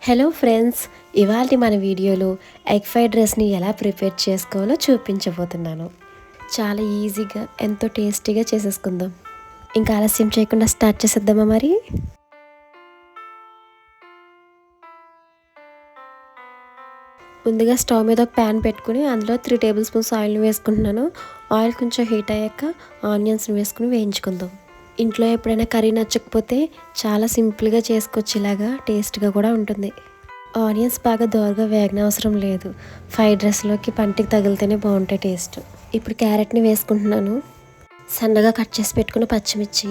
Hello friends, ఇవాళ మన వీడియోలో ఎగ్ ఫ్రైడ్ రైస్ని ఎలా ప్రిపేర్ చేసుకోవాలో చూపించబోతున్నాను. చాలా ఈజీగా ఎంతో టేస్టీగా చేసేసుకుందాం. ఇంకా ఆలస్యం చేయకుండా స్టార్ట్ చేసేద్దామా మరి. ముందుగా స్టవ్ మీద ఒక ప్యాన్ పెట్టుకుని అందులో 3 టేబుల్ స్పూన్స్ ఆయిల్ని వేసుకుంటున్నాను. ఆయిల్ కొంచెం హీట్ అయ్యాక ఆనియన్స్ని వేసుకుని వేయించుకుందాం. ఇంట్లో ఎప్పుడైనా కర్రీ నచ్చకపోతే చాలా సింపుల్గా చేసుకోవచ్చు, ఇలాగా టేస్ట్గా కూడా ఉంటుంది. ఆనియన్స్ బాగా దోరగా వేగన అవసరం లేదు, ఫ్రైడ్ రైస్లోకి పంటికి తగిలితేనే బాగుంటాయి టేస్ట్. ఇప్పుడు క్యారెట్ని వేసుకుంటున్నాను. సన్నగా కట్ చేసి పెట్టుకున్న పచ్చిమిర్చి,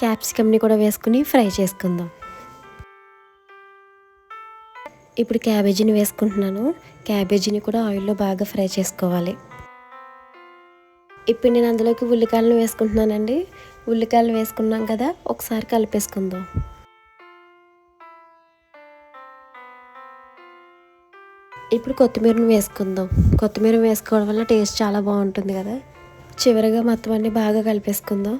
క్యాప్సికమ్ని కూడా వేసుకుని ఫ్రై చేసుకుందాం. ఇప్పుడు క్యాబేజీని వేసుకుంటున్నాను. క్యాబేజీని కూడా ఆయిల్లో బాగా ఫ్రై చేసుకోవాలి. ఇప్పుడు నేను అందులోకి ఉల్లికాయలను వేసుకుంటున్నానండి. ఉల్లికాయలు వేసుకున్నాం కదా, ఒకసారి కలిపేసుకుందాం. ఇప్పుడు కొత్తిమీరను వేసుకుందాం. కొత్తిమీర వేసుకోవడం వల్ల టేస్ట్ చాలా బాగుంటుంది కదా. చివరిగా మొత్తం అన్నీ బాగా కలిపేసుకుందాం.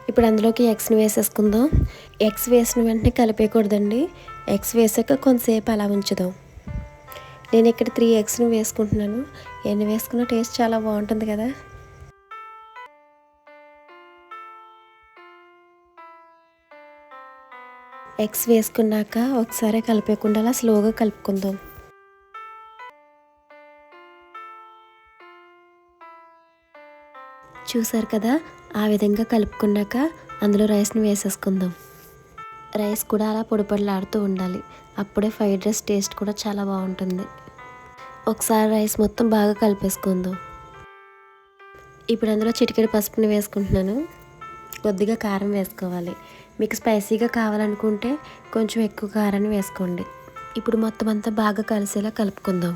ఇప్పుడు అందులోకి ఎగ్స్ని వేసేసుకుందాం. ఎగ్స్ వేసిన వెంటనే కలిపేయకూడదండి. ఎగ్స్ వేసాక కొంతసేపు అలా ఉంచుదాం. నేను ఇక్కడ 3 ఎగ్స్ని వేసుకుంటున్నాను. ఎన్ని వేసుకున్న టేస్ట్ చాలా బాగుంటుంది కదా. ఎగ్స్ వేసుకున్నాక ఒకసారి కలిపేయకుండా అలా స్లోగా కలుపుకుందాం. చూసారు కదా, ఆ విధంగా కలుపుకున్నాక అందులో రైస్ని వేసేసుకుందాం. రైస్ కూడా అలా పొడిపొడిలాడుతూ ఉండాలి, అప్పుడే ఫ్రైడ్ రైస్ టేస్ట్ కూడా చాలా బాగుంటుంది. ఒకసారి రైస్ మొత్తం బాగా కలిపేసుకుందాం. ఇప్పుడు అందులో చిటికెడు పసుపుని వేసుకుంటున్నాను. కొద్దిగా కారం వేసుకోవాలి. మీకు స్పైసీగా కావాలనుకుంటే కొంచెం ఎక్కువ కారాన్ని వేసుకోండి. ఇప్పుడు మొత్తం అంతా బాగా కలిసేలా కలుపుకుందాం.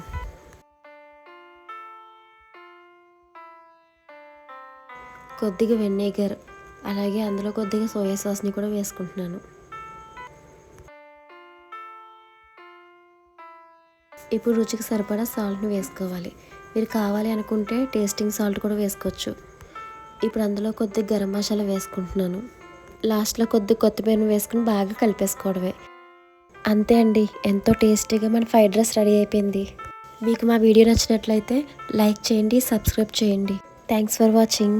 కొద్దిగా వెనిగర్, అలాగే అందులో కొద్దిగా సోయా సాస్ని కూడా వేసుకుంటున్నాను. ఇప్పుడు రుచికి సరిపడా సాల్ట్ని వేసుకోవాలి. మీరు కావాలి అనుకుంటే టేస్టింగ్ సాల్ట్ కూడా వేసుకోవచ్చు. ఇప్పుడు అందులో కొద్దిగా గరం మసాలా వేసుకుంటున్నాను. లాస్ట్లో కొద్దిగా కొత్తిమీరని వేసుకుని బాగా కలిపేసుకోవడమే. అంతే అండి, ఎంతో టేస్టీగా మన ఫ్రైడ్ రైస్ రెడీ అయిపోయింది. మీకు మా వీడియో నచ్చినట్లయితే లైక్ చేయండి, సబ్స్క్రైబ్ చేయండి. Thanks for watching.